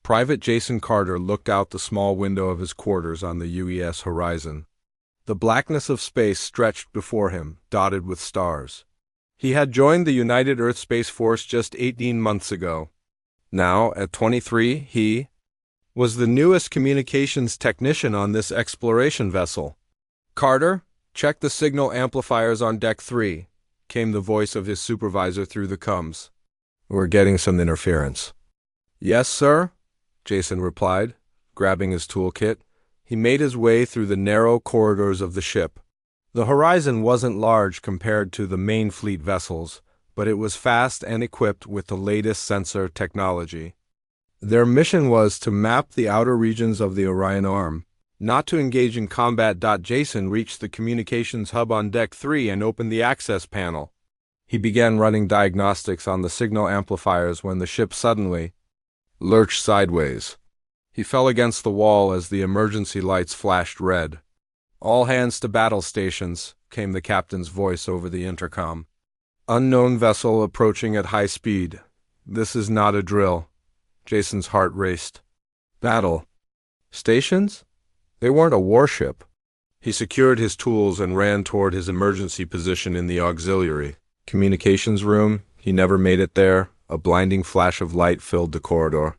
Private Jason Carter looked out the small window of his quarters on the UES horizon. The blackness of space stretched before him, dotted with stars. He had joined the United Earth Space Force just 18 months ago. Now, at 23, he was the newest communications technician on this exploration vessel. "Carter, check the signal amplifiers on Deck 3, came the voice of his supervisor through the comms. "We're getting some interference." "Yes, sir," Jason replied, grabbing his toolkit. He made his way through the narrow corridors of the ship. The horizon wasn't large compared to the main fleet vessels, but it was fast and equipped with the latest sensor technology. Their mission was to map the outer regions of the Orion Arm, not to engage in combat. Jason reached the communications hub on Deck 3 and opened the access panel. He began running diagnostics on the signal amplifiers when the ship suddenly lurched sideways. He fell against the wall as the emergency lights flashed red. "All hands to battle stations," came the captain's voice over the intercom. "Unknown vessel approaching at high speed. This is not a drill." Jason's heart raced. Battle stations? They weren't a warship. He secured his tools and ran toward his emergency position in the auxiliary communications room. He never made it there. A blinding flash of light filled the corridor.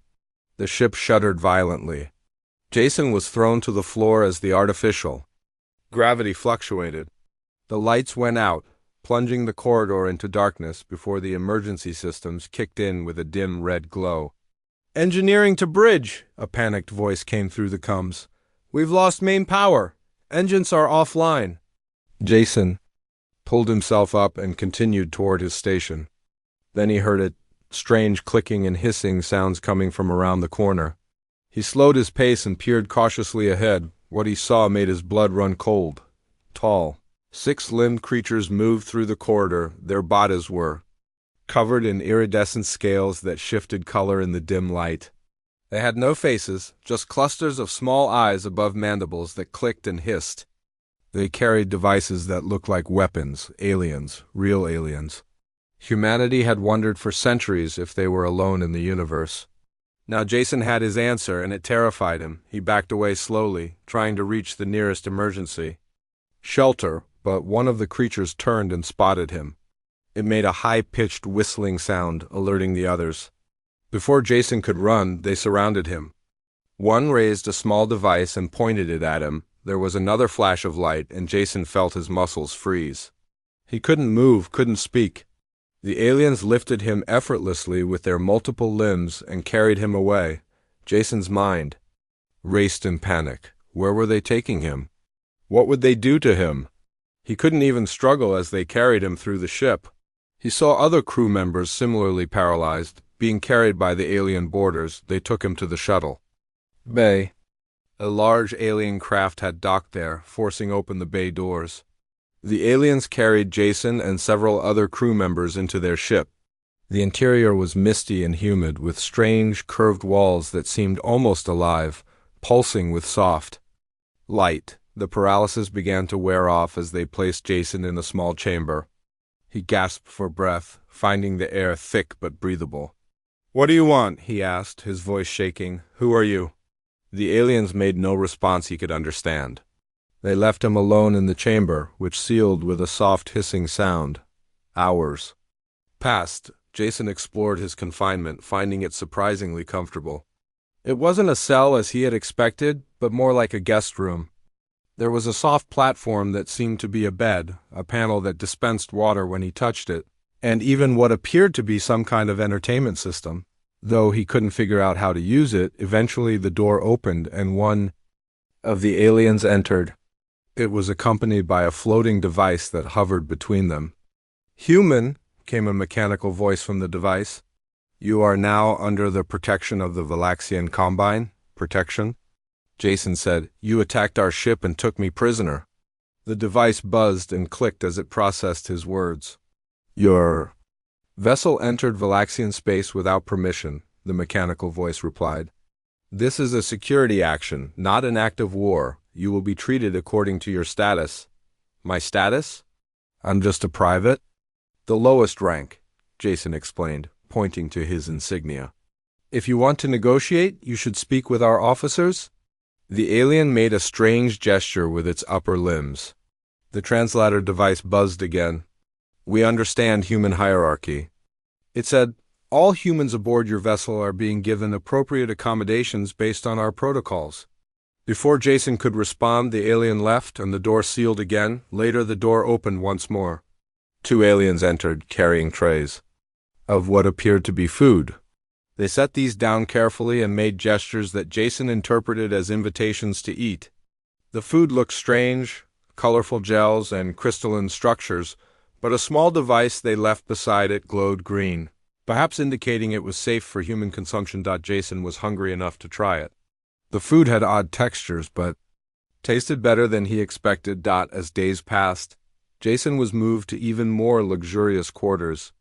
The ship shuddered violently. Jason was thrown to the floor as the artificial gravity fluctuated. The lights went out, plunging the corridor into darkness before the emergency systems kicked in with a dim red glow. "Engineering to bridge," a panicked voice came through the comms. "We've lost main power. Engines are offline." Jason pulled himself up and continued toward his station. Then he heard strange clicking and hissing sounds coming from around the corner. He slowed his pace and peered cautiously ahead. What he saw made his blood run cold. Tall, six-limbed creatures moved through the corridor. Their bodies were covered in iridescent scales that shifted color in the dim light. They had no faces, just clusters of small eyes above mandibles that clicked and hissed. They carried devices that looked like weapons, aliens, real aliens. Humanity had wondered for centuries if they were alone in the universe. Now Jason had his answer, and it terrified him. He backed away slowly, trying to reach the nearest emergency shelter, but one of the creatures turned and spotted him. It made a high-pitched whistling sound, alerting the others. Before Jason could run, they surrounded him. One raised a small device and pointed it at him. There was another flash of light, and Jason felt his muscles freeze. He couldn't move, couldn't speak. The aliens lifted him effortlessly with their multiple limbs and carried him away. Jason's mind raced in panic. Where were they taking him? What would they do to him? He couldn't even struggle as they carried him through the ship. He saw other crew members similarly paralyzed. Being carried by the alien boarders, they took him to the shuttle bay. A large alien craft had docked there, forcing open the bay doors. The aliens carried Jason and several other crew members into their ship. The interior was misty and humid, with strange, curved walls that seemed almost alive, pulsing with soft light. The paralysis began to wear off as they placed Jason in a small chamber. He gasped for breath, finding the air thick but breathable. "What do you want?" he asked, his voice shaking. "Who are you?" The aliens made no response he could understand. They left him alone in the chamber, which sealed with a soft hissing sound. Hours passed. Jason explored his confinement, finding it surprisingly comfortable. It wasn't a cell as he had expected, but more like a guest room. There was a soft platform that seemed to be a bed, a panel that dispensed water when he touched it, and even what appeared to be some kind of entertainment system. Though he couldn't figure out how to use it, eventually the door opened and one of the aliens entered. It was accompanied by a floating device that hovered between them. "Human," came a mechanical voice from the device. "You are now under the protection of the Valaxian Combine." "Protection?" Jason said. "You attacked our ship and took me prisoner." The device buzzed and clicked as it processed his words. "Your vessel entered Valaxian space without permission," the mechanical voice replied. "This is a security action, not an act of war. You will be treated according to your status." "My status?" "I'm just a private." "The lowest rank," Jason explained, pointing to his insignia. If you want to negotiate, you should speak with our officers. The alien made a strange gesture with its upper limbs. The translator device buzzed again. We understand human hierarchy. It said, all humans aboard your vessel are being given appropriate accommodations based on our protocols. Before Jason could respond, the alien left and the door sealed again. Later, the door opened once more. 2 aliens entered, carrying trays of what appeared to be food. They set these down carefully and made gestures that Jason interpreted as invitations to eat. The food looked strange, colorful gels and crystalline structures, but a small device they left beside it glowed green, perhaps indicating it was safe for human consumption. Jason was hungry enough to try it. The food had odd textures, but tasted better than he expected. As days passed, Jason was moved to even more luxurious quarters.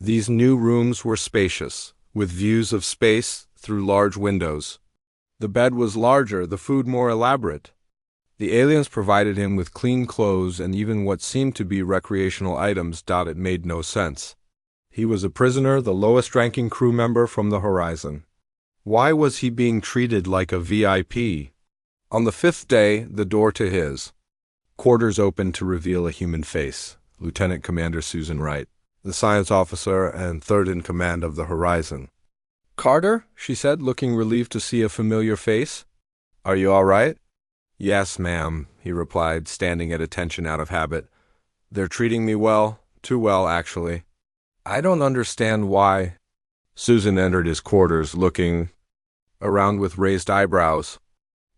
These new rooms were spacious, with views of space through large windows. The bed was larger, the food more elaborate. The aliens provided him with clean clothes and even what seemed to be recreational items. It made no sense. He was a prisoner, the lowest-ranking crew member from the Horizon. Why was he being treated like a VIP? On the 5th day, the door to his quarters opened to reveal a human face. Lieutenant Commander Susan Wright, the science officer and third in command of the Horizon. Carter, she said, looking relieved to see a familiar face. Are you all right? Yes, ma'am, he replied, standing at attention out of habit. They're treating me well, too well, actually. I don't understand why. Susan entered his quarters, looking around with raised eyebrows.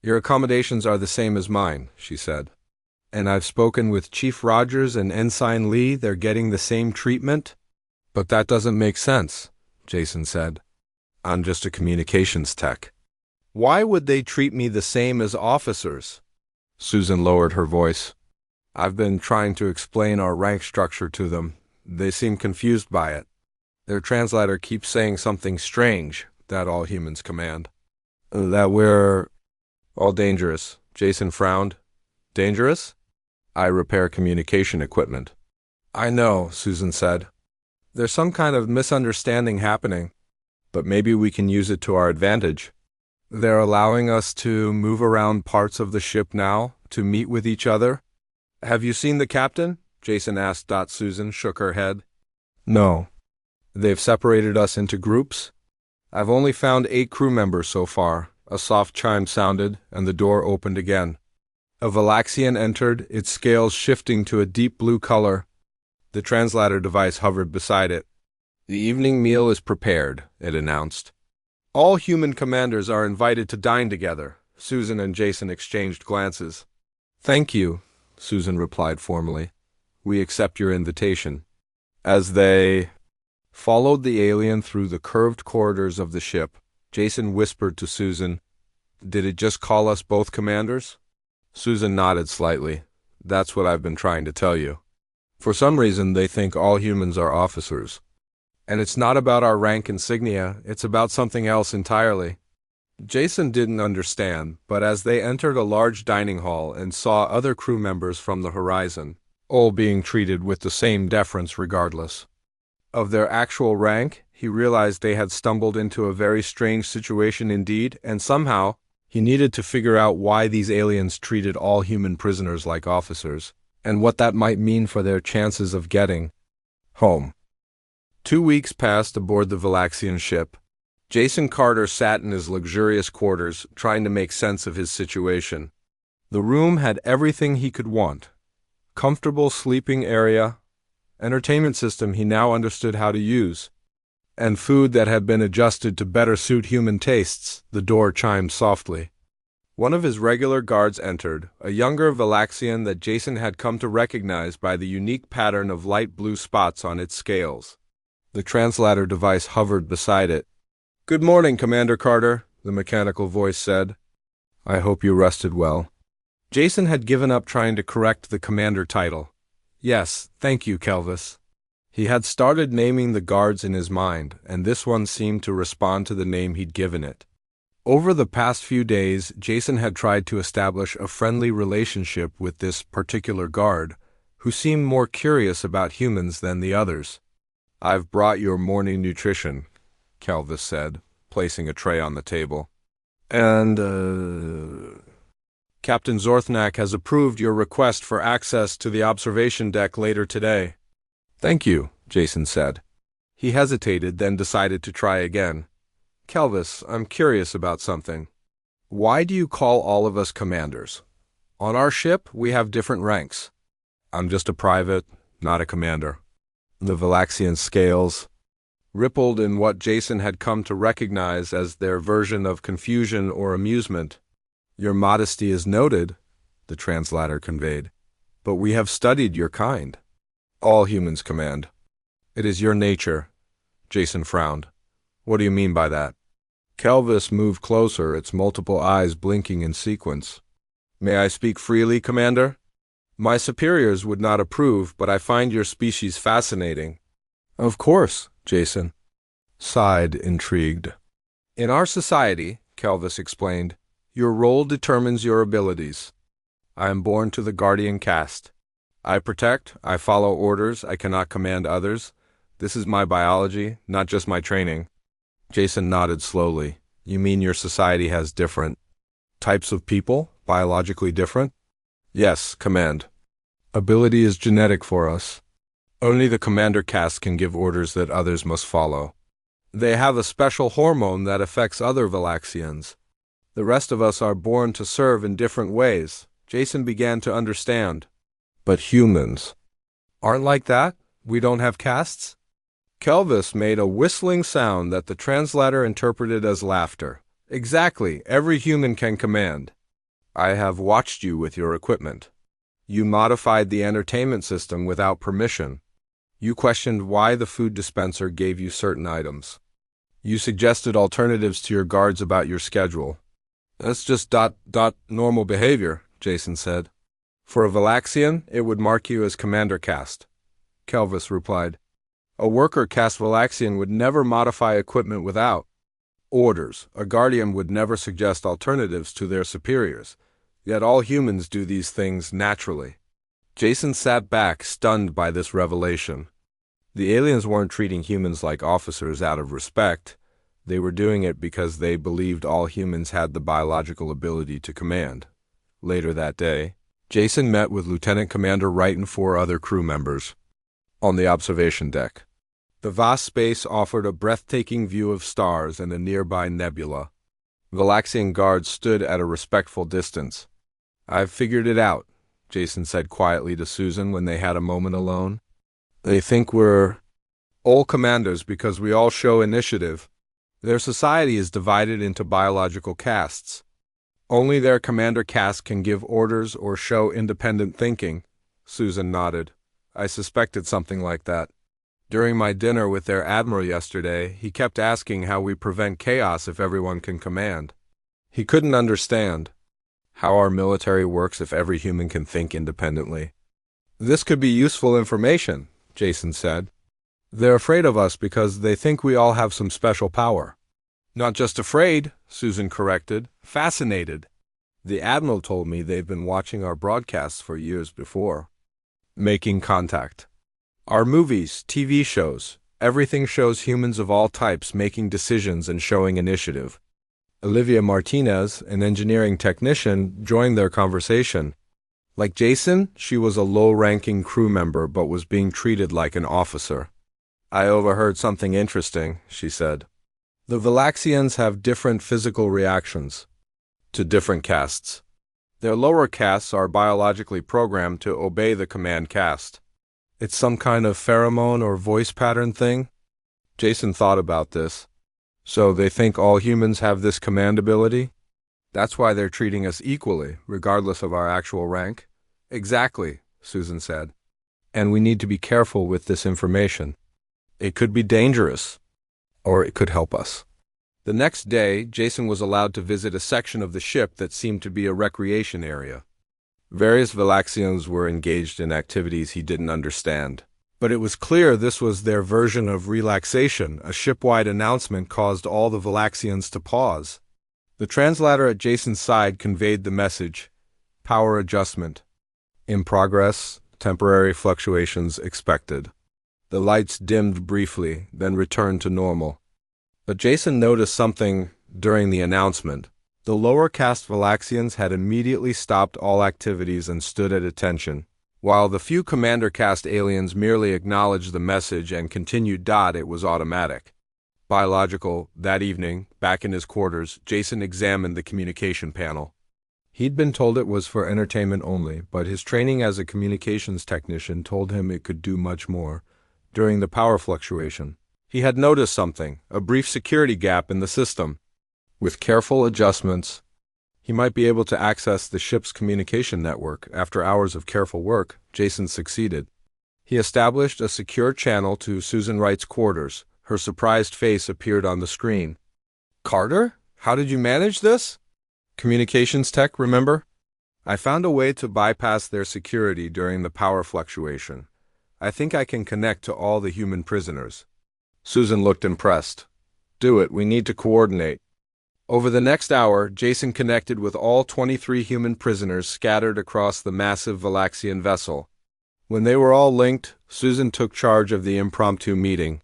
Your accommodations are the same as mine, she said. And I've spoken with Chief Rogers and Ensign Lee. They're getting the same treatment? But that doesn't make sense, Jason said. I'm just a communications tech. Why would they treat me the same as officers? Susan lowered her voice. I've been trying to explain our rank structure to them. They seem confused by it. Their translator keeps saying something strange, that all humans command. That we're all dangerous. Jason frowned. Dangerous? I repair communication equipment. I know, Susan said. There's some kind of misunderstanding happening, but maybe we can use it to our advantage. They're allowing us to move around parts of the ship now, to meet with each other. Have you seen the captain? Jason asked. Susan shook her head. No. They've separated us into groups. I've only found 8 crew members so far. A soft chime sounded, and the door opened again. A Valaxian entered, its scales shifting to a deep blue color. The translator device hovered beside it. The evening meal is prepared, it announced. All human commanders are invited to dine together. Susan and Jason exchanged glances. Thank you, Susan replied formally. We accept your invitation. As they followed the alien through the curved corridors of the ship, Jason whispered to Susan, Did it just call us both commanders? Susan nodded slightly. That's what I've been trying to tell you. For some reason, they think all humans are officers. And it's not about our rank insignia, it's about something else entirely. Jason didn't understand, but as they entered a large dining hall and saw other crew members from the Horizon, all being treated with the same deference regardless of their actual rank, he realized they had stumbled into a very strange situation indeed, and somehow he needed to figure out why these aliens treated all human prisoners like officers, and what that might mean for their chances of getting home. 2 weeks passed aboard the Valaxian ship. Jason Carter sat in his luxurious quarters, trying to make sense of his situation. The room had everything he could want. Comfortable sleeping area, entertainment system he now understood how to use, and food that had been adjusted to better suit human tastes. The door chimed softly. One of his regular guards entered, a younger Valaxian that Jason had come to recognize by the unique pattern of light blue spots on its scales. The translator device hovered beside it. Good morning, Commander Carter, the mechanical voice said. I hope you rested well. Jason had given up trying to correct the commander title. Yes, thank you, Kelvis. He had started naming the guards in his mind, and this one seemed to respond to the name he'd given it. Over the past few days, Jason had tried to establish a friendly relationship with this particular guard, who seemed more curious about humans than the others. I've brought your morning nutrition, Kelvis said, placing a tray on the table. And, Captain Zorthnak has approved your request for access to the observation deck later today. Thank you, Jason said. He hesitated, then decided to try again. Kelvis, I'm curious about something. Why do you call all of us commanders? On our ship, we have different ranks. I'm just a private, not a commander. The Valaxian scales rippled in what Jason had come to recognize as their version of confusion or amusement. Your modesty is noted, the translator conveyed, but we have studied your kind. All humans command. It is your nature. Jason frowned. What do you mean by that? Kelvis moved closer, its multiple eyes blinking in sequence. May I speak freely, Commander? My superiors would not approve, but I find your species fascinating. Of course, Jason sighed, intrigued. In our society, Kelvis explained, your role determines your abilities. I am born to the Guardian caste. I protect, I follow orders, I cannot command others. This is my biology, not just my training. Jason nodded slowly. You mean your society has different types of people, biologically different? Yes, command. Ability is genetic for us. Only the commander caste can give orders that others must follow. They have a special hormone that affects other Valaxians. The rest of us are born to serve in different ways. Jason began to understand. But humans aren't like that? We don't have castes? Kelvis made a whistling sound that the translator interpreted as laughter. Exactly, every human can command. I have watched you with your equipment. You modified the entertainment system without permission. You questioned why the food dispenser gave you certain items. You suggested alternatives to your guards about your schedule. That's just normal behavior, Jason said. For a Valaxian, it would mark you as commander caste. Kelvis replied. A worker caste Valaxian would never modify equipment without orders. A guardian would never suggest alternatives to their superiors. Yet all humans do these things naturally. Jason sat back, stunned by this revelation. The aliens weren't treating humans like officers out of respect. They were doing it because they believed all humans had the biological ability to command. Later that day, Jason met with Lieutenant Commander Wright and 4 other crew members on the observation deck. The vast space offered a breathtaking view of stars and a nearby nebula. Valaxian guards stood at a respectful distance. I've figured it out, Jason said quietly to Susan when they had a moment alone. They think we're all commanders because we all show initiative. Their society is divided into biological castes. Only their commander caste can give orders or show independent thinking. Susan nodded. I suspected something like that. During my dinner with their admiral yesterday, he kept asking how we prevent chaos if everyone can command. He couldn't understand how our military works if every human can think independently. This could be useful information, Jason said. They're afraid of us because they think we all have some special power. Not just afraid, Susan corrected, fascinated. The admiral told me they've been watching our broadcasts for years before. Making contact. Our movies, TV shows, everything shows humans of all types making decisions and showing initiative. Olivia Martinez, an engineering technician, joined their conversation. Like Jason, she was a low-ranking crew member but was being treated like an officer. I overheard something interesting, she said. The Valaxians have different physical reactions to different castes. Their lower castes are biologically programmed to obey the command caste. It's some kind of pheromone or voice pattern thing? Jason thought about this. So they think all humans have this command ability? That's why they're treating us equally, regardless of our actual rank? Exactly, Susan said. And we need to be careful with this information. It could be dangerous, or it could help us. The next day, Jason was allowed to visit a section of the ship that seemed to be a recreation area. Various Valaxians were engaged in activities he didn't understand. But it was clear this was their version of relaxation. A ship-wide announcement caused all the Valaxians to pause. The translator at Jason's side conveyed the message, power adjustment. In progress, temporary fluctuations expected. The lights dimmed briefly, then returned to normal. But Jason noticed something during the announcement. The lower caste Valaxians had immediately stopped all activities and stood at attention, while the few commander caste aliens merely acknowledged the message and continued. It was automatic. Biological. That evening, back in his quarters, Jason examined the communication panel. He'd been told it was for entertainment only, but his training as a communications technician told him it could do much more. During the power fluctuation, he had noticed something, a brief security gap in the system. With careful adjustments, he might be able to access the ship's communication network. After hours of careful work, Jason succeeded. He established a secure channel to Susan Wright's quarters. Her surprised face appeared on the screen. "Carter? How did you manage this?" "Communications tech, remember? I found a way to bypass their security during the power fluctuation. I think I can connect to all the human prisoners." Susan looked impressed. "Do it. We need to coordinate." Over the next hour, Jason connected with all 23 human prisoners scattered across the massive Valaxian vessel. When they were all linked, Susan took charge of the impromptu meeting.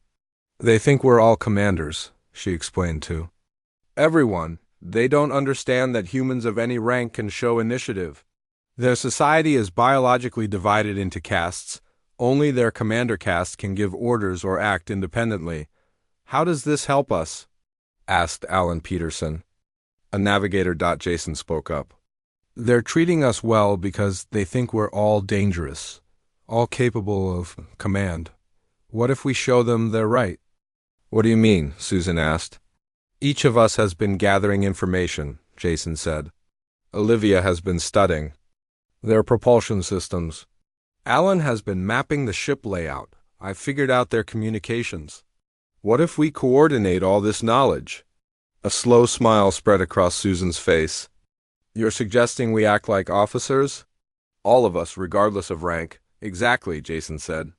"They think we're all commanders," she explained to everyone. "They don't understand that humans of any rank can show initiative. Their society is biologically divided into castes. Only their commander caste can give orders or act independently." "How does this help us?" asked Alan Peterson, a navigator. Jason spoke up. "They're treating us well because they think we're all dangerous, all capable of command. What if we show them they're right?" "What do you mean?" Susan asked. "Each of us has been gathering information," Jason said. "Olivia has been studying their propulsion systems. Alan has been mapping the ship layout. I've figured out their communications. What if we coordinate all this knowledge?" A slow smile spread across Susan's face. "You're suggesting we act like officers?" "All of us, regardless of rank." "Exactly," Jason said.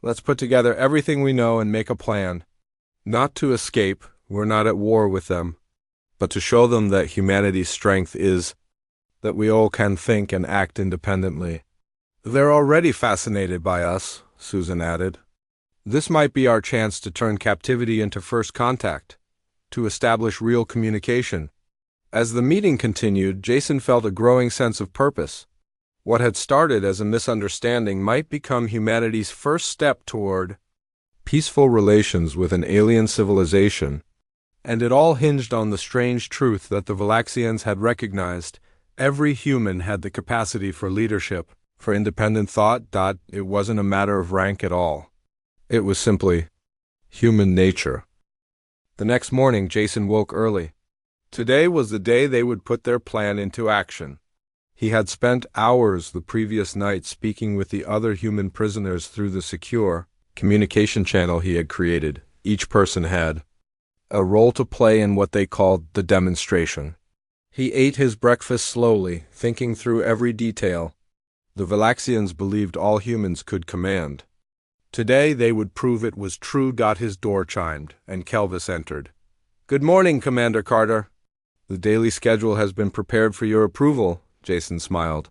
"Let's put together everything we know and make a plan. Not to escape, we're not at war with them, but to show them that humanity's strength is that we all can think and act independently." "They're already fascinated by us," Susan added. "This might be our chance to turn captivity into first contact, to establish real communication." As the meeting continued, Jason felt a growing sense of purpose. What had started as a misunderstanding might become humanity's first step toward peaceful relations with an alien civilization. And it all hinged on the strange truth that the Valaxians had recognized. Every human had the capacity for leadership, for independent thought. It wasn't a matter of rank at all. It was simply human nature. The next morning, Jason woke early. Today was the day they would put their plan into action. He had spent hours the previous night speaking with the other human prisoners through the secure communication channel he had created. Each person had a role to play in what they called the demonstration. He ate his breakfast slowly, thinking through every detail. The Valaxians believed all humans could command. Today they would prove it was true. His door chimed, and Kelvis entered. "Good morning, Commander Carter." "The daily schedule has been prepared for your approval," Jason smiled.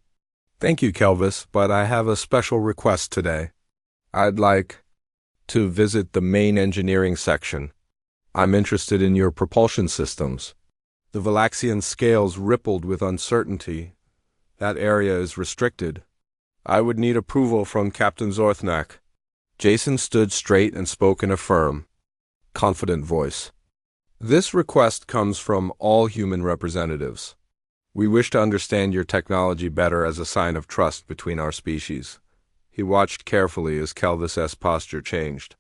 "Thank you, Kelvis, but I have a special request today. I'd like to visit the main engineering section. I'm interested in your propulsion systems." The Valaxian scales rippled with uncertainty. "That area is restricted. I would need approval from Captain Zorthnak." Jason stood straight and spoke in a firm, confident voice. "This request comes from all human representatives. We wish to understand your technology better as a sign of trust between our species." He watched carefully as Kelvis's posture changed.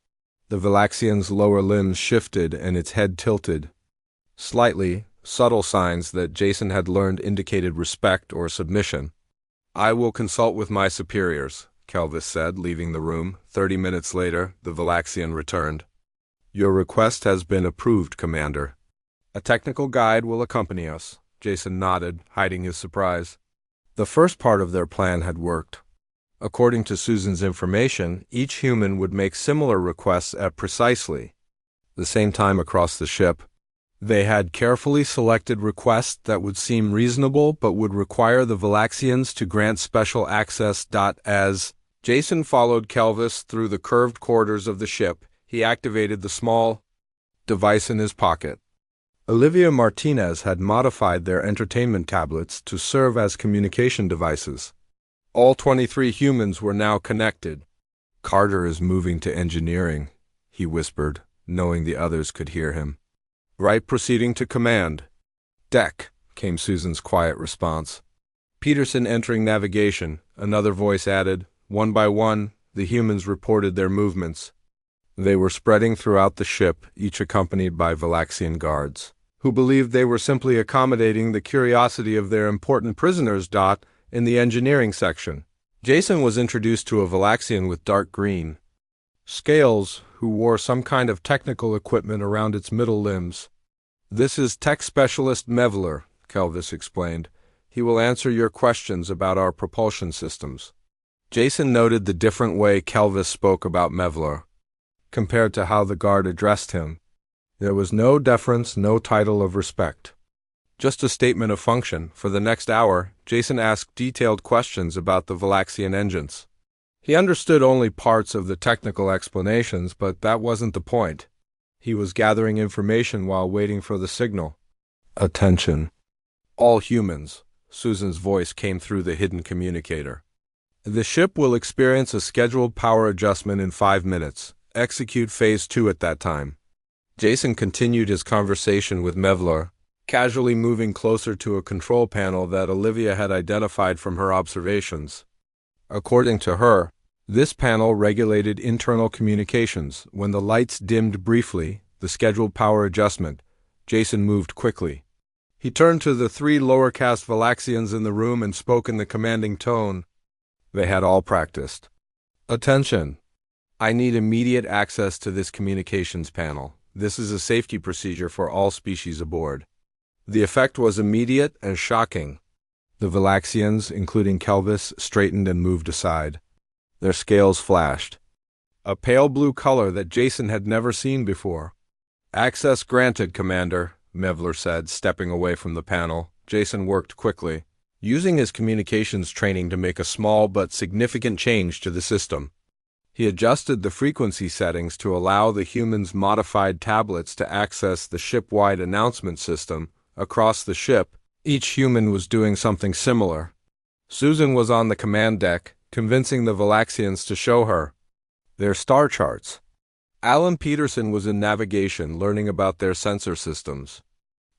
The Valaxian's lower limbs shifted and its head tilted. Slightly, subtle signs that Jason had learned indicated respect or submission. "I will consult with my superiors," Kelvis said, leaving the room. 30 minutes later, the Valaxian returned. "Your request has been approved, Commander. A technical guide will accompany us." Jason nodded, hiding his surprise. The first part of their plan had worked. According to Susan's information, each human would make similar requests at precisely the same time across the ship. They had carefully selected requests that would seem reasonable but would require the Valaxians to grant special access. As Jason followed Kelvis through the curved corridors of the ship, he activated the small device in his pocket. Olivia Martinez had modified their entertainment tablets to serve as communication devices. All 23 humans were now connected. "Carter is moving to engineering," he whispered, knowing the others could hear him. "Right, proceeding to command." "Deck," came Susan's quiet response. Peterson entering navigation, another voice added. One by one, the humans reported their movements. They were spreading throughout the ship, each accompanied by Valaxian guards, who believed they were simply accommodating the curiosity of their important prisoners. In the engineering section, Jason was introduced to a Valaxian with dark green scales, who wore some kind of technical equipment around its middle limbs. "This is Tech Specialist Mevler," Kelvis explained. "He will answer your questions about our propulsion systems." Jason noted the different way Kelvis spoke about Mevler, compared to how the guard addressed him. There was no deference, no title of respect. Just a statement of function. For the next hour, Jason asked detailed questions about the Valaxian engines. He understood only parts of the technical explanations, but that wasn't the point. He was gathering information while waiting for the signal. "Attention. All humans," Susan's voice came through the hidden communicator. "The ship will experience a scheduled power adjustment in 5 minutes. Execute Phase 2 at that time." Jason continued his conversation with Mevler, casually moving closer to a control panel that Olivia had identified from her observations. According to her, this panel regulated internal communications. When the lights dimmed briefly, the scheduled power adjustment, Jason moved quickly. He turned to the 3 lower caste Valaxians in the room and spoke in the commanding tone. They had all practiced. "Attention. I need immediate access to this communications panel. This is a safety procedure for all species aboard." The effect was immediate and shocking. The Valaxians, including Kelvis, straightened and moved aside. Their scales flashed, a pale blue color that Jason had never seen before. "Access granted, Commander," Mevler said, stepping away from the panel. Jason worked quickly, using his communications training to make a small but significant change to the system. He adjusted the frequency settings to allow the humans' modified tablets to access the ship-wide announcement system. Across the ship, each human was doing something similar. Susan was on the command deck, convincing the Valaxians to show her their star charts. Alan Peterson was in navigation, learning about their sensor systems.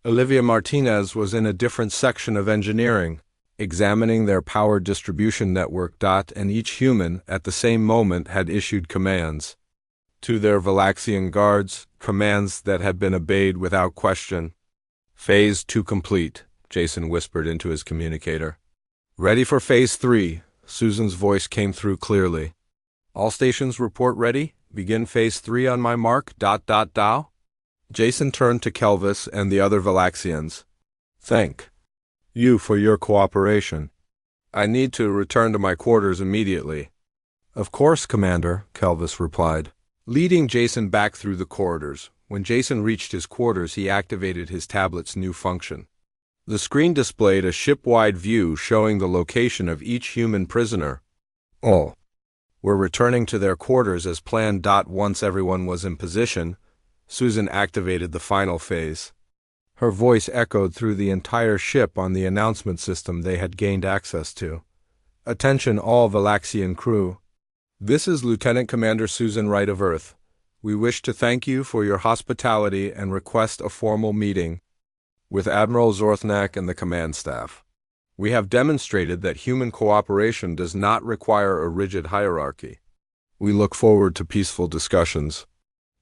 Olivia Martinez was in a different section of engineering, examining their power distribution network. And each human, at the same moment, had issued commands to their Valaxian guards, commands that had been obeyed without question. "Phase 2 complete," Jason whispered into his communicator. "Ready for Phase 3, Susan's voice came through clearly. "All stations report ready. Begin Phase 3 on my mark. Dow." Jason turned to Kelvis and the other Valaxians. "Thank you for your cooperation. I need to return to my quarters immediately." "Of course, Commander," Kelvis replied, leading Jason back through the corridors. When Jason reached his quarters, he activated his tablet's new function. The screen displayed a ship-wide view showing the location of each human prisoner. All were returning to their quarters as planned. Once everyone was in position, Susan activated the final phase. Her voice echoed through the entire ship on the announcement system they had gained access to. "Attention all Valaxian crew. This is Lieutenant Commander Susan Wright of Earth. We wish to thank you for your hospitality and request a formal meeting with Admiral Zorthnak and the command staff. We have demonstrated that human cooperation does not require a rigid hierarchy. We look forward to peaceful discussions."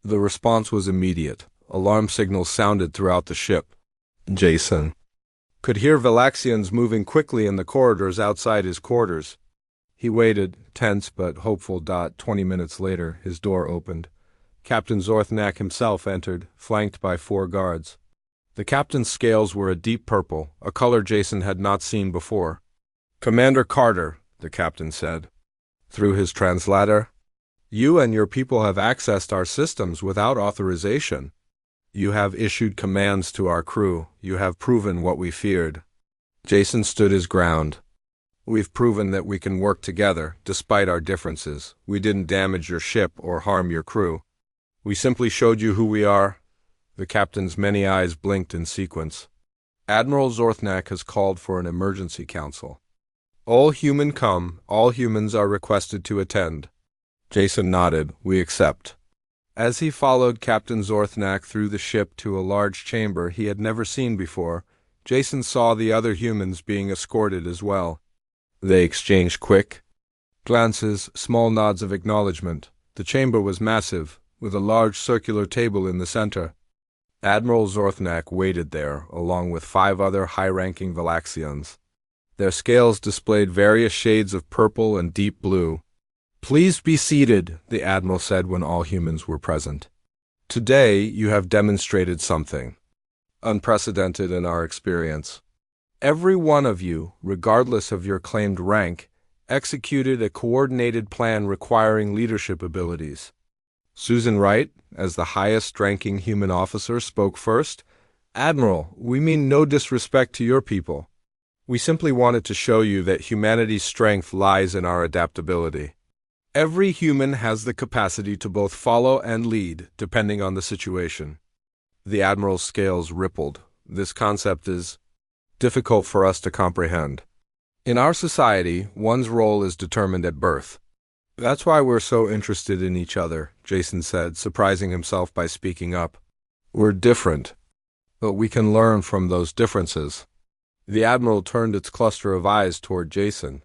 The response was immediate. Alarm signals sounded throughout the ship. Jason could hear Valaxians moving quickly in the corridors outside his quarters. He waited, tense but hopeful. 20 minutes later, his door opened. Captain Zorthnak himself entered, flanked by 4 guards. The captain's scales were a deep purple, a color Jason had not seen before. "Commander Carter," the captain said, through his translator, "you and your people have accessed our systems without authorization. You have issued commands to our crew. You have proven what we feared." Jason stood his ground. "We've proven that we can work together, despite our differences. We didn't damage your ship or harm your crew. We simply showed you who we are. The captain's many eyes blinked in sequence. Admiral Zorthnak has called for an emergency council. All humans are requested to attend. Jason nodded. We accept. As he followed Captain Zorthnak through the ship to a large chamber he had never seen before, Jason saw the other humans being escorted as well. They exchanged quick glances, small nods of acknowledgement. The chamber was massive, with a large circular table in the center. Admiral Zorthnak waited there, along with 5 other high-ranking Valaxians. Their scales displayed various shades of purple and deep blue. Please be seated, the Admiral said when all humans were present. Today you have demonstrated something unprecedented in our experience. Every one of you, regardless of your claimed rank, executed a coordinated plan requiring leadership abilities. Susan Wright, as the highest-ranking human officer, spoke first. Admiral, we mean no disrespect to your people. We simply wanted to show you that humanity's strength lies in our adaptability. Every human has the capacity to both follow and lead, depending on the situation. The Admiral's scales rippled. This concept is difficult for us to comprehend. In our society, one's role is determined at birth. That's why we're so interested in each other, Jason said, surprising himself by speaking up. We're different, but we can learn from those differences. The Admiral turned its cluster of eyes toward Jason.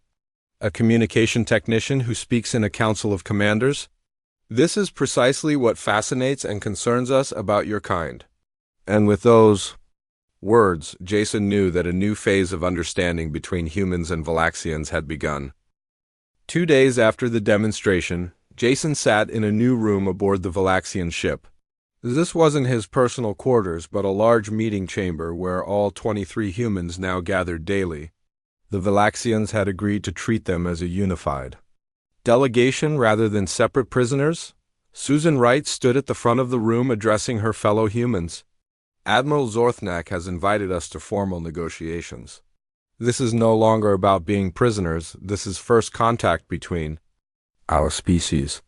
A communication technician who speaks in a council of commanders? This is precisely what fascinates and concerns us about your kind. And with those words, Jason knew that a new phase of understanding between humans and Valaxians had begun. 2 days after the demonstration, Jason sat in a new room aboard the Valaxian ship. This wasn't his personal quarters, but a large meeting chamber where all 23 humans now gathered daily. The Valaxians had agreed to treat them as a unified delegation rather than separate prisoners. Susan Wright stood at the front of the room addressing her fellow humans. Admiral Zorthnak has invited us to formal negotiations. This is no longer about being prisoners. This is first contact between our species.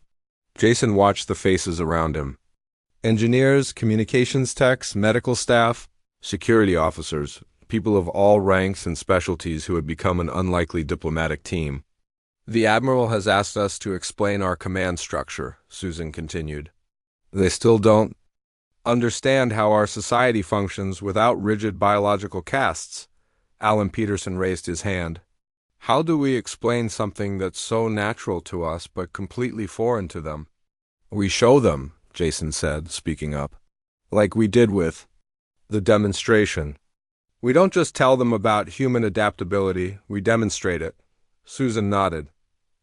Jason watched the faces around him. Engineers, communications techs, medical staff, security officers, people of all ranks and specialties who had become an unlikely diplomatic team. The Admiral has asked us to explain our command structure, Susan continued. They still don't understand how our society functions without rigid biological castes. Alan Peterson raised his hand. How do we explain something that's so natural to us but completely foreign to them? We show them, Jason said, speaking up. Like we did with the demonstration. We don't just tell them about human adaptability, we demonstrate it. Susan nodded.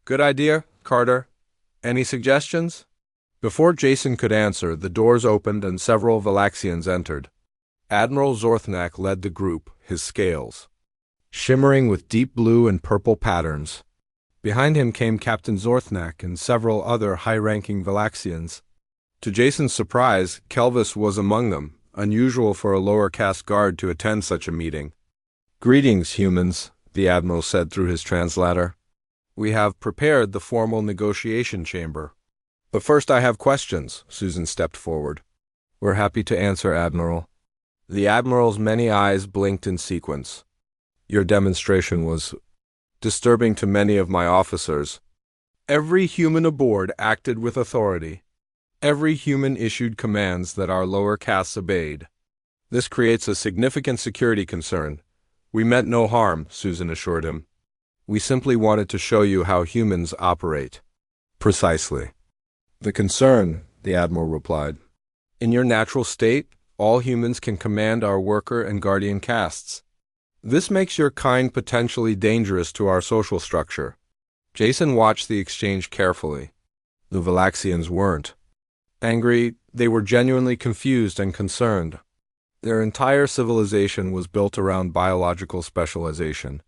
Good idea, Carter. Any suggestions? Before Jason could answer, the doors opened and several Valaxians entered. Admiral Zorthnak led the group, his scales shimmering with deep blue and purple patterns. Behind him came Captain Zorthnak and several other high-ranking Valaxians. To Jason's surprise, Kelvis was among them, unusual for a lower caste guard to attend such a meeting. Greetings, humans, the Admiral said through his translator. We have prepared the formal negotiation chamber. But first I have questions, Susan stepped forward. We're happy to answer, Admiral. The Admiral's many eyes blinked in sequence. Your demonstration was disturbing to many of my officers. Every human aboard acted with authority. Every human issued commands that our lower castes obeyed. This creates a significant security concern. We meant no harm, Susan assured him. We simply wanted to show you how humans operate. Precisely. The concern, the Admiral replied. In your natural state, all humans can command our worker and guardian castes. This makes your kind potentially dangerous to our social structure. Jason watched the exchange carefully. The Valaxians weren't angry, they were genuinely confused and concerned. Their entire civilization was built around biological specialization.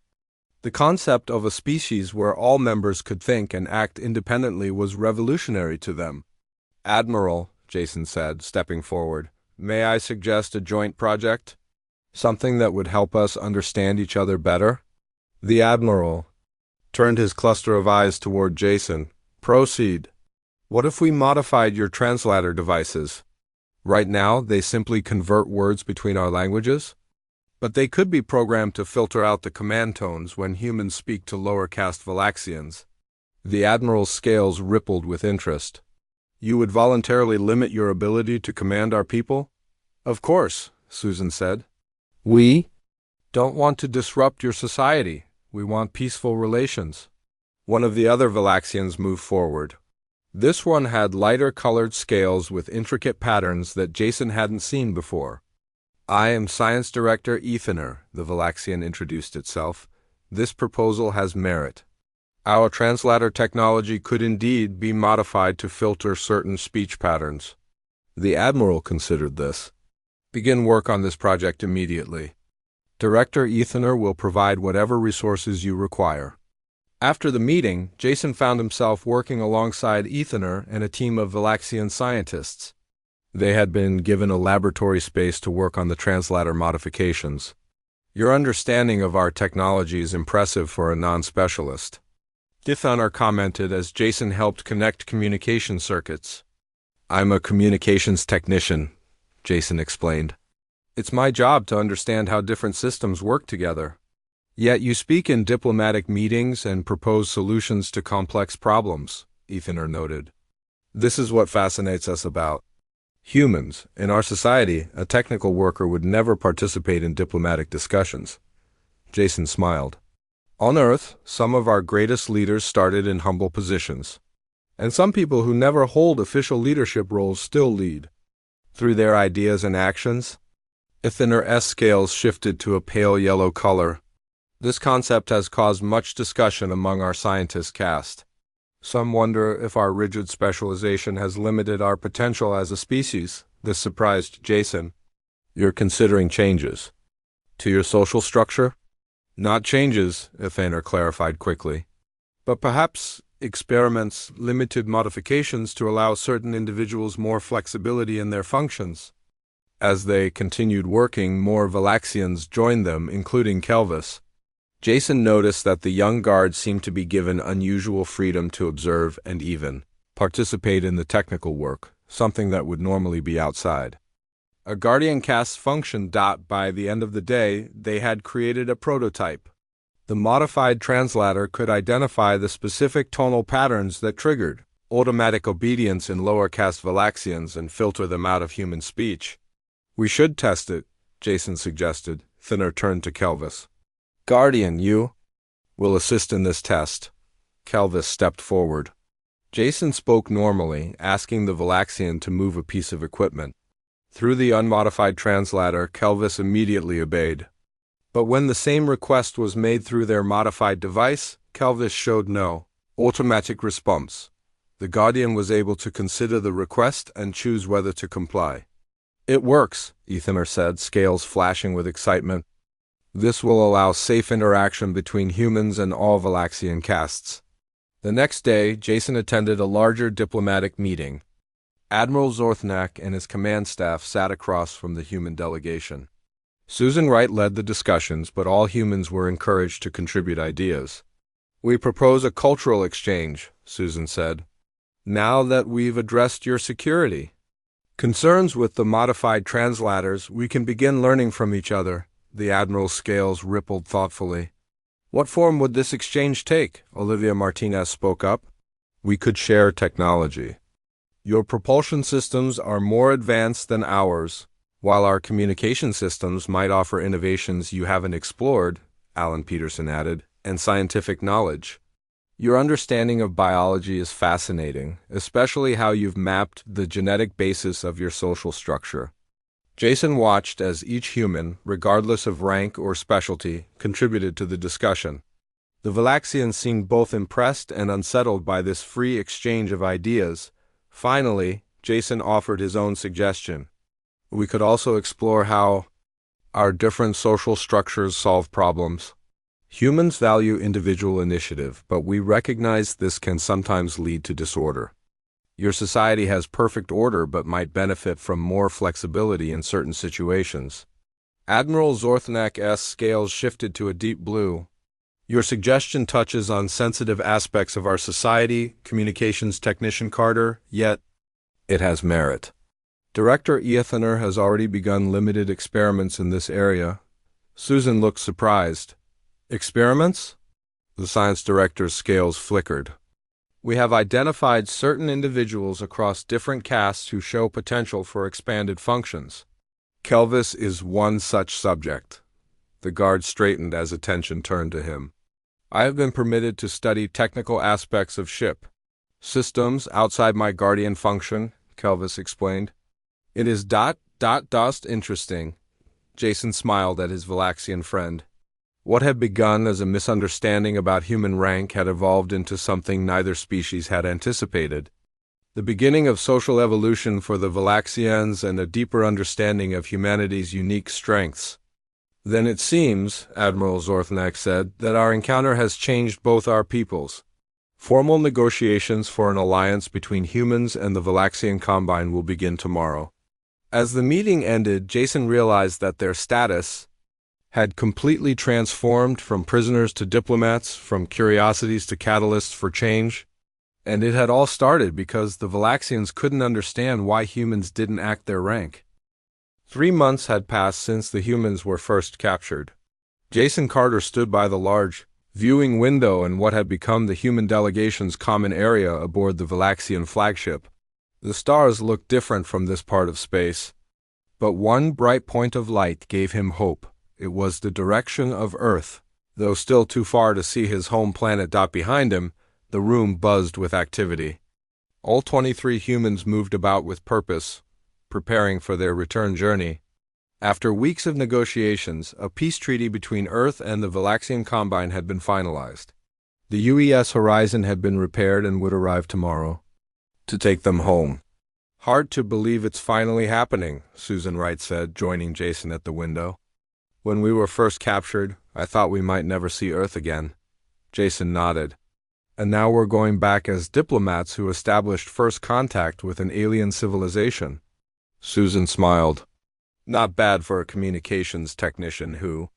The concept of a species where all members could think and act independently was revolutionary to them. Admiral, Jason said, stepping forward, may I suggest a joint project? Something that would help us understand each other better? The Admiral turned his cluster of eyes toward Jason. Proceed. What if we modified your translator devices? Right now, they simply convert words between our languages, but they could be programmed to filter out the command tones when humans speak to lower caste Valaxians. The Admiral's scales rippled with interest. You would voluntarily limit your ability to command our people? Of course, Susan said. We don't want to disrupt your society. We want peaceful relations. One of the other Valaxians moved forward. This one had lighter colored scales with intricate patterns that Jason hadn't seen before. I am Science Director Ethaner, the Valaxian introduced itself. This proposal has merit. Our translator technology could indeed be modified to filter certain speech patterns. The Admiral considered this. Begin work on this project immediately. Director Ethaner will provide whatever resources you require. After the meeting, Jason found himself working alongside Ethaner and a team of Valaxian scientists. They had been given a laboratory space to work on the translator modifications. Your understanding of our technology is impressive for a non-specialist, Ethaner commented as Jason helped connect communication circuits. I'm a communications technician, Jason explained. It's my job to understand how different systems work together. Yet you speak in diplomatic meetings and propose solutions to complex problems, Ethaner noted. This is what fascinates us about humans. In our society, a technical worker would never participate in diplomatic discussions. Jason smiled. On Earth, some of our greatest leaders started in humble positions. And some people who never hold official leadership roles still lead. Through their ideas and actions, Ethaner's scales shifted to a pale yellow color. This concept has caused much discussion among our scientist caste. Some wonder if our rigid specialization has limited our potential as a species. This surprised Jason. You're considering changes to your social structure? Not changes, Ethaner clarified quickly, but perhaps experiments, limited modifications to allow certain individuals more flexibility in their functions. As they continued working, more Valaxians joined them, including Kelvis. Jason noticed that the young guard seemed to be given unusual freedom to observe and even participate in the technical work, something that would normally be outside. A Guardian caste's function. By the end of the day, they had created a prototype. The modified translator could identify the specific tonal patterns that triggered automatic obedience in lower caste Valaxians and filter them out of human speech. We should test it, Jason suggested. Thinner turned to Kelvis. Guardian, you will assist in this test. Kelvis stepped forward. Jason spoke normally, asking the Valaxian to move a piece of equipment. Through the unmodified translator, Kelvis immediately obeyed. But when the same request was made through their modified device, Kelvis showed no automatic response. The Guardian was able to consider the request and choose whether to comply. It works, Ethaner said, scales flashing with excitement. This will allow safe interaction between humans and all Valaxian castes. The next day, Jason attended a larger diplomatic meeting. Admiral Zorthnak and his command staff sat across from the human delegation. Susan Wright led the discussions, but all humans were encouraged to contribute ideas. We propose a cultural exchange, Susan said. Now that we've addressed your security concerns with the modified translators, we can begin learning from each other. The Admiral's scales rippled thoughtfully. What form would this exchange take? Olivia Martinez spoke up. We could share technology. Your propulsion systems are more advanced than ours, while our communication systems might offer innovations you haven't explored, Alan Peterson added, and scientific knowledge. Your understanding of biology is fascinating, especially how you've mapped the genetic basis of your social structure. Jason watched as each human, regardless of rank or specialty, contributed to the discussion. The Valaxians seemed both impressed and unsettled by this free exchange of ideas. Finally, Jason offered his own suggestion. We could also explore how our different social structures solve problems. Humans value individual initiative, but we recognize this can sometimes lead to disorder. Your society has perfect order but might benefit from more flexibility in certain situations. Admiral Zorthnak's scales shifted to a deep blue. Your suggestion touches on sensitive aspects of our society, communications technician Carter, yet it has merit. Director Ethaner has already begun limited experiments in this area. Susan looked surprised. Experiments? The science director's scales flickered. We have identified certain individuals across different castes who show potential for expanded functions. Kelvis is one such subject. The guard straightened as attention turned to him. I have been permitted to study technical aspects of ship systems outside my guardian function, Kelvis explained. It is interesting. Jason smiled at his Valaxian friend. What had begun as a misunderstanding about human rank had evolved into something neither species had anticipated. The beginning of social evolution for the Valaxians and a deeper understanding of humanity's unique strengths. Then it seems, Admiral Zorthnak said, that our encounter has changed both our peoples. Formal negotiations for an alliance between humans and the Valaxian Combine will begin tomorrow. As the meeting ended, Jason realized that their status had completely transformed from prisoners to diplomats, from curiosities to catalysts for change. And it had all started because the Valaxians couldn't understand why humans didn't act their rank. 3 months had passed since the humans were first captured. Jason Carter stood by the large viewing window in what had become the human delegation's common area aboard the Valaxian flagship. The stars looked different from this part of space, but one bright point of light gave him hope. It was the direction of Earth. Though still too far to see his home planet dot behind him, the room buzzed with activity. All 23 humans moved about with purpose, preparing for their return journey. After weeks of negotiations, a peace treaty between Earth and the Valaxian Combine had been finalized. The UES Horizon had been repaired and would arrive tomorrow to take them home. Hard to believe it's finally happening, Susan Wright said, joining Jason at the window. When we were first captured, I thought we might never see Earth again. Jason nodded. And now we're going back as diplomats who established first contact with an alien civilization. Susan smiled. Not bad for a communications technician who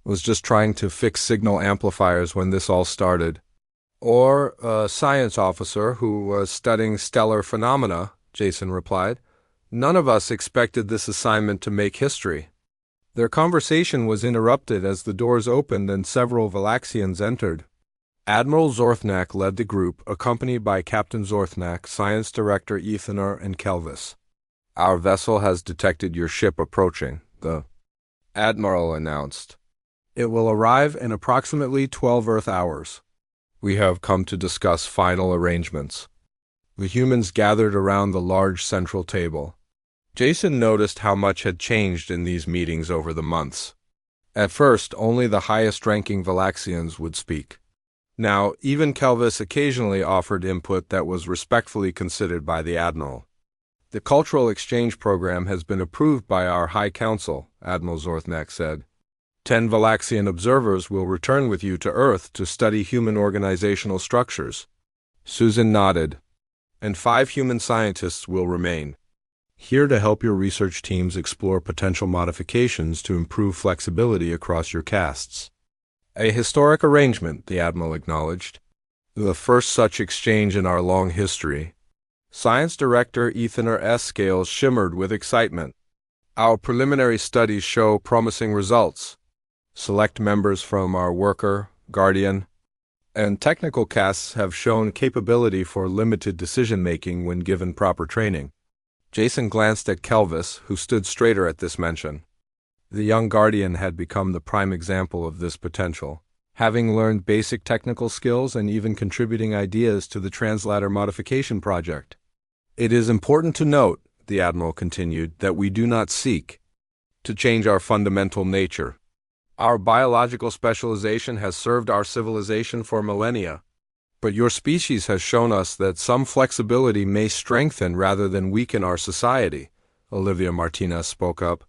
was just trying to fix signal amplifiers when this all started. Or a science officer who was studying stellar phenomena, Jason replied. None of us expected this assignment to make history. Their conversation was interrupted as the doors opened and several Valaxians entered. Admiral Zorthnak led the group, accompanied by Captain Zorthnak, Science Director Ethaner, and Kelvis. Our vessel has detected your ship approaching, the Admiral announced. It will arrive in approximately 12 Earth hours. We have come to discuss final arrangements. The humans gathered around the large central table. Jason noticed how much had changed in these meetings over the months. At first, only the highest-ranking Valaxians would speak. Now, even Kelvis occasionally offered input that was respectfully considered by the Admiral. The cultural exchange program has been approved by our High Council, Admiral Zorthnak said. 10 Valaxian observers will return with you to Earth to study human organizational structures. Susan nodded. And 5 human scientists will remain here to help your research teams explore potential modifications to improve flexibility across your castes. A historic arrangement, the Admiral acknowledged. The first such exchange in our long history. Science Director Ethaner S. Scales shimmered with excitement. Our preliminary studies show promising results. Select members from our worker, guardian, and technical castes have shown capability for limited decision-making when given proper training. Jason glanced at Kelvis, who stood straighter at this mention. The young guardian had become the prime example of this potential, having learned basic technical skills and even contributing ideas to the translator modification project. It is important to note, the Admiral continued, that we do not seek to change our fundamental nature. Our biological specialization has served our civilization for millennia, but your species has shown us that some flexibility may strengthen rather than weaken our society, Olivia Martinez spoke up.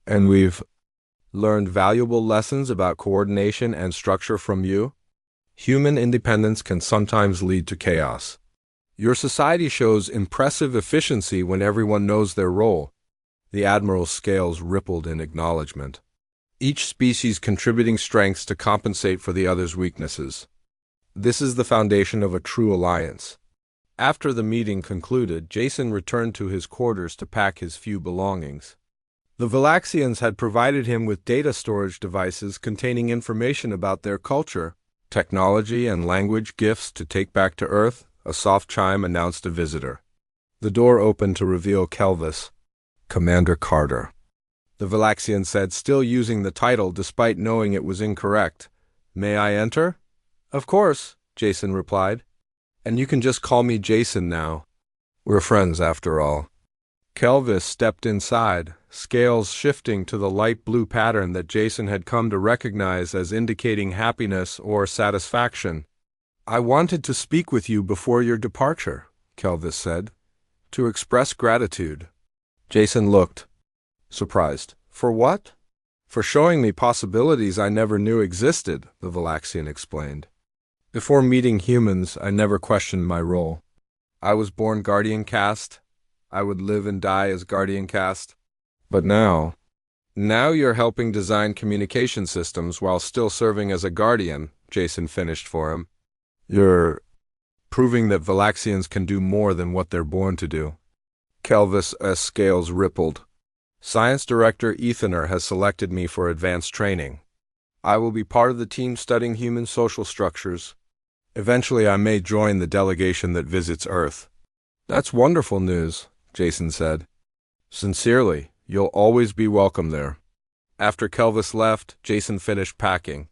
And we've learned valuable lessons about coordination and structure from you. Human independence can sometimes lead to chaos. Your society shows impressive efficiency when everyone knows their role. The Admiral's scales rippled in acknowledgement. Each species contributing strengths to compensate for the other's weaknesses. This is the foundation of a true alliance. After the meeting concluded, Jason returned to his quarters to pack his few belongings. The Valaxians had provided him with data storage devices containing information about their culture, technology, and language gifts to take back to Earth. A soft chime announced a visitor. The door opened to reveal Kelvis, Commander Carter. The Valaxian said, still using the title despite knowing it was incorrect. "May I enter?" "Of course," Jason replied. "And you can just call me Jason now. We're friends after all." Kelvis stepped inside, scales shifting to the light blue pattern that Jason had come to recognize as indicating happiness or satisfaction. "I wanted to speak with you before your departure," Kelvis said, "to express gratitude." Jason looked surprised. "For what?" "For showing me possibilities I never knew existed," the Valaxian explained. "Before meeting humans, I never questioned my role. I was born Guardian Caste. I would live and die as Guardian Caste. But now you're helping design communication systems while still serving as a Guardian," Jason finished for him. "You're proving that Valaxians can do more than what they're born to do." Kelvis' scales rippled. "Science Director Ethaner has selected me for advanced training. I will be part of the team studying human social structures. Eventually I may join the delegation that visits Earth." "That's wonderful news," Jason said. "Sincerely, you'll always be welcome there." After Kelvis left, Jason finished packing.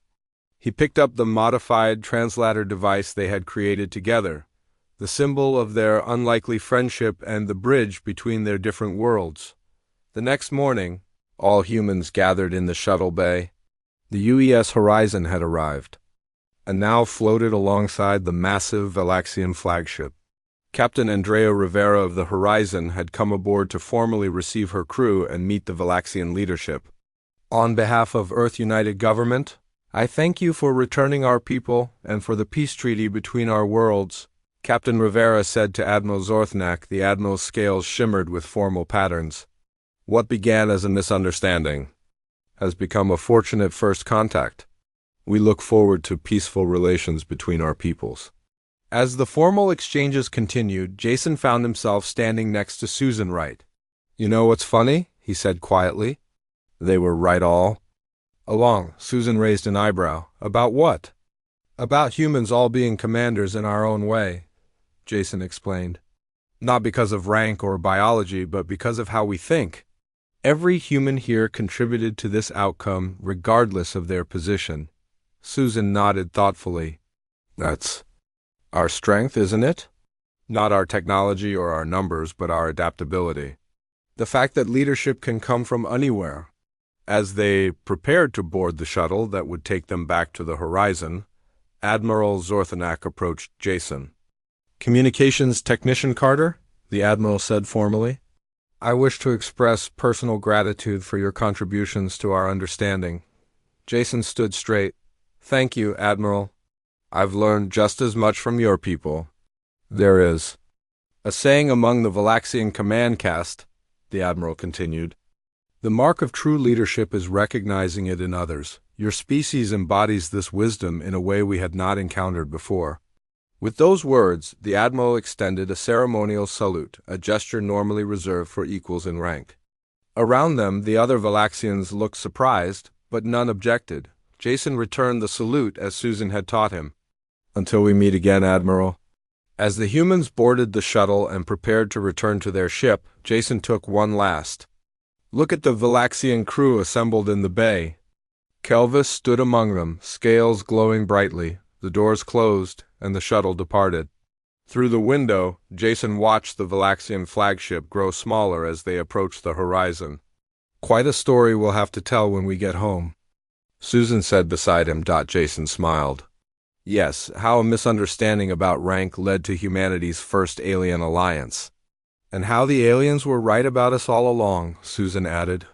He picked up the modified translator device they had created together, the symbol of their unlikely friendship and the bridge between their different worlds. The next morning, all humans gathered in the shuttle bay. The UES Horizon had arrived, and now floated alongside the massive Valaxian flagship. Captain Andrea Rivera of the Horizon had come aboard to formally receive her crew and meet the Valaxian leadership. "On behalf of Earth United Government, I thank you for returning our people and for the peace treaty between our worlds," Captain Rivera said to Admiral Zorthnak. The Admiral's scales shimmered with formal patterns. "What began as a misunderstanding has become a fortunate first contact. We look forward to peaceful relations between our peoples." As the formal exchanges continued, Jason found himself standing next to Susan Wright. "You know what's funny?" he said quietly. "They were right all along." Susan raised an eyebrow. "About what?" "About humans all being commanders in our own way," Jason explained. "Not because of rank or biology, but because of how we think. Every human here contributed to this outcome, regardless of their position." Susan nodded thoughtfully. "That's our strength, isn't it? Not our technology or our numbers, but our adaptability. The fact that leadership can come from anywhere." As they prepared to board the shuttle that would take them back to the Horizon, Admiral Zorthnak approached Jason. "Communications Technician Carter," the Admiral said formally. "I wish to express personal gratitude for your contributions to our understanding." Jason stood straight. "Thank you, Admiral. I've learned just as much from your people. There is a saying among the Valaxian command caste," the Admiral continued. "The mark of true leadership is recognizing it in others. Your species embodies this wisdom in a way we had not encountered before." With those words, the Admiral extended a ceremonial salute, a gesture normally reserved for equals in rank. Around them, the other Valaxians looked surprised, but none objected. Jason returned the salute as Susan had taught him. "Until we meet again, Admiral." As the humans boarded the shuttle and prepared to return to their ship, Jason took one last look at the Valaxian crew assembled in the bay. Kelvis stood among them, scales glowing brightly. The doors closed, and the shuttle departed. Through the window, Jason watched the Valaxian flagship grow smaller as they approached the horizon. "Quite a story we'll have to tell when we get home," Susan said beside him. Jason smiled. "Yes, how a misunderstanding about rank led to humanity's first alien alliance. And how the aliens were right about us all along," Susan added.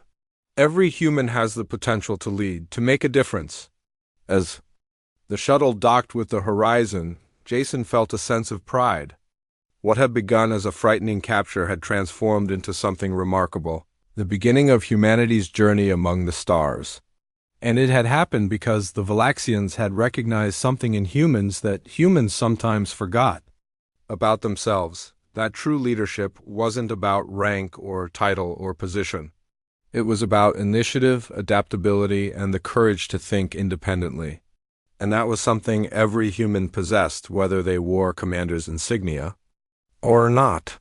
"Every human has the potential to lead, to make a difference." As the shuttle docked with the Horizon, Jason felt a sense of pride. What had begun as a frightening capture had transformed into something remarkable, the beginning of humanity's journey among the stars. And it had happened because the Valaxians had recognized something in humans that humans sometimes forgot. about themselves, that true leadership wasn't about rank or title or position. It was about initiative, adaptability, and the courage to think independently. And that was something every human possessed, whether they wore commander's insignia or not.